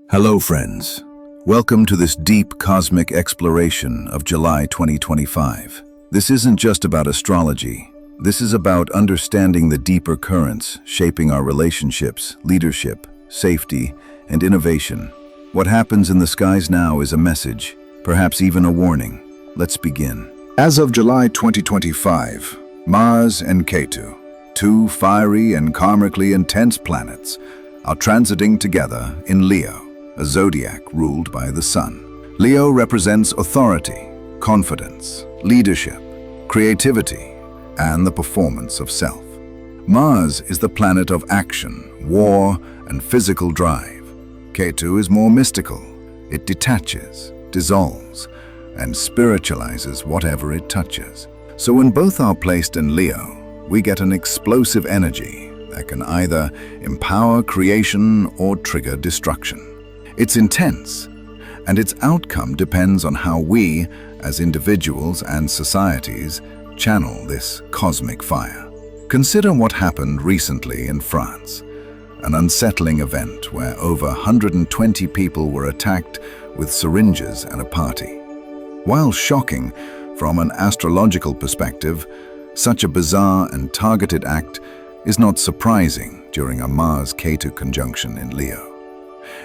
Hello friends, welcome to this deep cosmic exploration of July 2025. This isn't just about astrology, this is about understanding the deeper currents shaping our relationships, leadership, safety, and innovation. What happens in the skies now is a message, perhaps even a warning. Let's begin. As of July 2025, Mars and Ketu, two fiery and karmically intense planets, are transiting together in Leo, a zodiac ruled by the sun. Leo represents authority, confidence, leadership, creativity, and the performance of self. Mars is the planet of action, war, and physical drive. Ketu is more mystical. It detaches, dissolves, and spiritualizes whatever it touches. So when both are placed in Leo, we get an explosive energy that can either empower creation or trigger destruction. It's intense, and its outcome depends on how we, as individuals and societies, channel this cosmic fire. Consider what happened recently in France, an unsettling event where over 120 people were attacked with syringes at a party. While shocking from an astrological perspective, such a bizarre and targeted act is not surprising during a Mars-Ketu conjunction in Leo.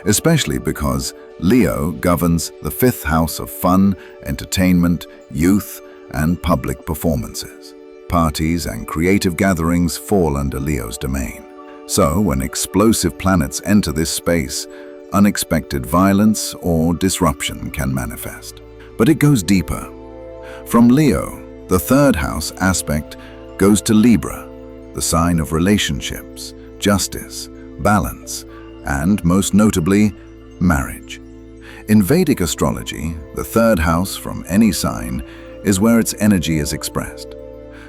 Especially because Leo governs the fifth house of fun, entertainment, youth, and public performances. Parties and creative gatherings fall under Leo's domain. So, when explosive planets enter this space, unexpected violence or disruption can manifest. But it goes deeper. From Leo, the third house aspect goes to Libra, the sign of relationships, justice, balance, and, most notably, marriage. In Vedic astrology, the third house from any sign is where its energy is expressed.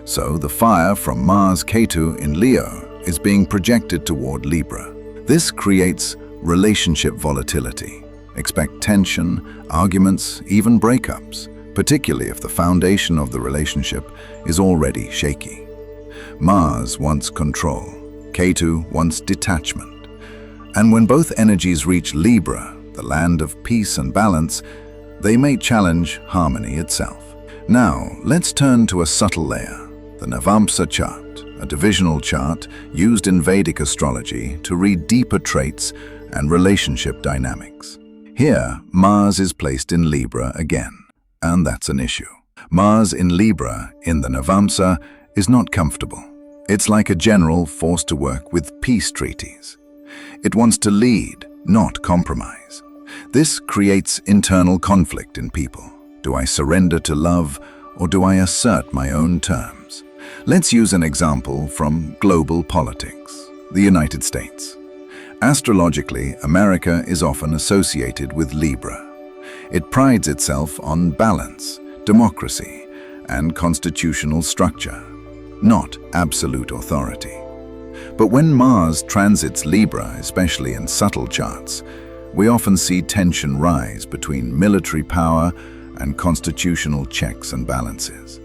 So the fire from Mars-Ketu in Leo is being projected toward Libra. This creates relationship volatility. Expect tension, arguments, even breakups, particularly if the foundation of the relationship is already shaky. Mars wants control, Ketu wants detachment. And when both energies reach Libra, the land of peace and balance, they may challenge harmony itself. Now, let's turn to a subtle layer, the Navamsa chart, a divisional chart used in Vedic astrology to read deeper traits and relationship dynamics. Here, Mars is placed in Libra again, and that's an issue. Mars in Libra, in the Navamsa, is not comfortable. It's like a general forced to work with peace treaties. It wants to lead, not compromise. This creates internal conflict in people. Do I surrender to love, or do I assert my own terms? Let's use an example from global politics, the United States. Astrologically, America is often associated with Libra. It prides itself on balance, democracy, and constitutional structure, not absolute authority. But when Mars transits Libra, especially in subtle charts, we often see tension rise between military power and constitutional checks and balances.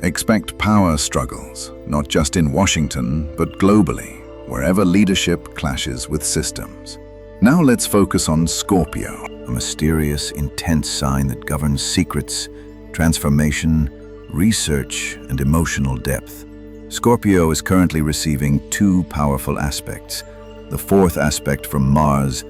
Expect power struggles, not just in Washington, but globally, wherever leadership clashes with systems. Now let's focus on Scorpio, a mysterious, intense sign that governs secrets, transformation, research, and emotional depth. Scorpio is currently receiving two powerful aspects, the fourth aspect from Mars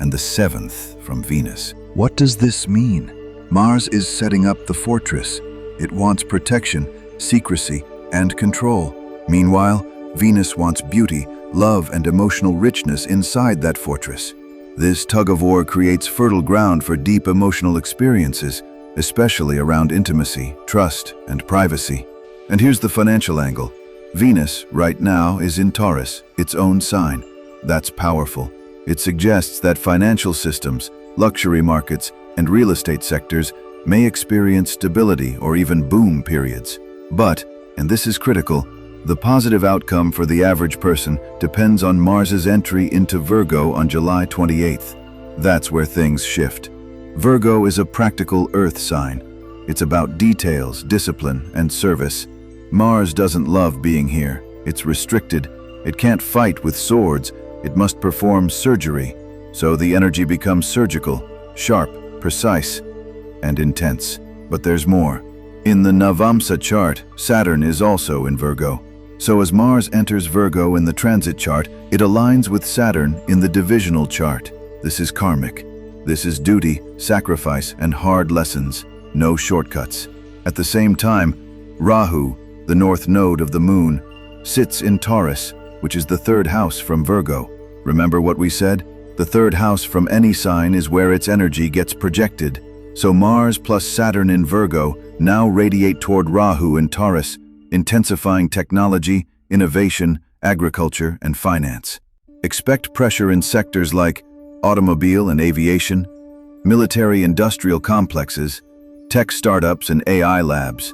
and the seventh from Venus. What does this mean? Mars is setting up the fortress. It wants protection, secrecy, and control. Meanwhile, Venus wants beauty, love, and emotional richness inside that fortress. This tug-of-war creates fertile ground for deep emotional experiences, especially around intimacy, trust, and privacy. And here's the financial angle. Venus, right now, is in Taurus, its own sign. That's powerful. It suggests that financial systems, luxury markets, and real estate sectors may experience stability or even boom periods. But, and this is critical, the positive outcome for the average person depends on Mars's entry into Virgo on July 28th. That's where things shift. Virgo is a practical earth sign. It's about details, discipline, and service. Mars doesn't love being here. It's restricted. It can't fight with swords. It must perform surgery. So the energy becomes surgical, sharp, precise, and intense. But there's more. In the Navamsa chart, Saturn is also in Virgo. So as Mars enters Virgo in the transit chart, it aligns with Saturn in the divisional chart. This is karmic. This is duty, sacrifice, and hard lessons. No shortcuts. At the same time, Rahu, the north node of the moon, sits in Taurus, which is the third house from Virgo. Remember what we said? The third house from any sign is where its energy gets projected. So Mars plus Saturn in Virgo now radiate toward Rahu in Taurus, intensifying technology, innovation, agriculture, and finance. Expect pressure in sectors like automobile and aviation, military-industrial complexes, tech startups and AI labs,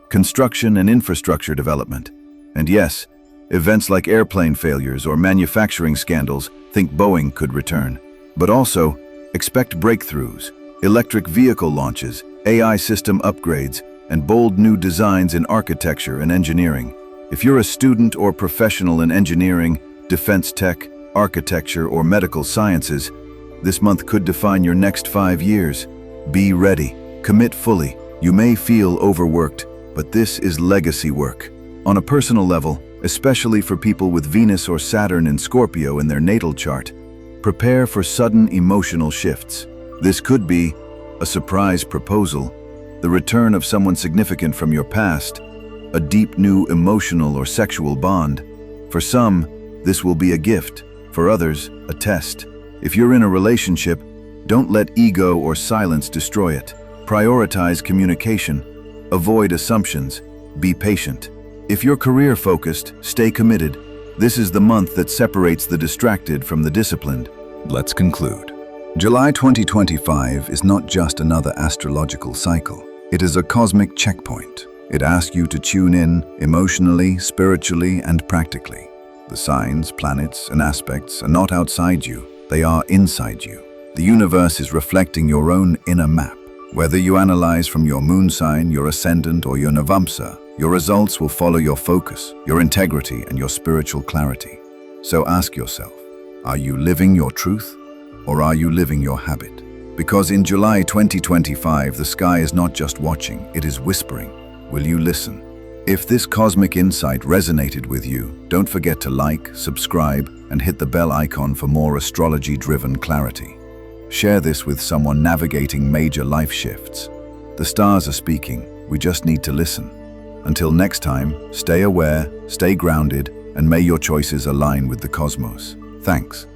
construction and infrastructure development. And yes, events like airplane failures or manufacturing scandals, think Boeing could return. But also, expect breakthroughs, electric vehicle launches, AI system upgrades, and bold new designs in architecture and engineering. If you're a student or professional in engineering, defense tech, architecture, or medical sciences, this month could define your next 5 years. Be ready. Commit fully. You may feel overworked, but this is legacy work. On a personal level, especially for people with Venus or Saturn in Scorpio in their natal chart, prepare for sudden emotional shifts. This could be a surprise proposal, the return of someone significant from your past, a deep new emotional or sexual bond. For some, this will be a gift. For others, a test. If you're in a relationship, don't let ego or silence destroy it. Prioritize communication. Avoid assumptions. Be patient. If you're career-focused, stay committed. This is the month that separates the distracted from the disciplined. Let's conclude. July 2025 is not just another astrological cycle. It is a cosmic checkpoint. It asks you to tune in emotionally, spiritually, and practically. The signs, planets, and aspects are not outside you. They are inside you. The universe is reflecting your own inner map. Whether you analyze from your moon sign, your ascendant, or your Navamsa, your results will follow your focus, your integrity, and your spiritual clarity. So ask yourself, are you living your truth, or are you living your habit? Because in July 2025, the sky is not just watching, it is whispering. Will you listen? If this cosmic insight resonated with you, don't forget to like, subscribe, and hit the bell icon for more astrology-driven clarity. Share this with someone navigating major life shifts. The stars are speaking, we just need to listen. Until next time, stay aware, stay grounded, and may your choices align with the cosmos. Thanks.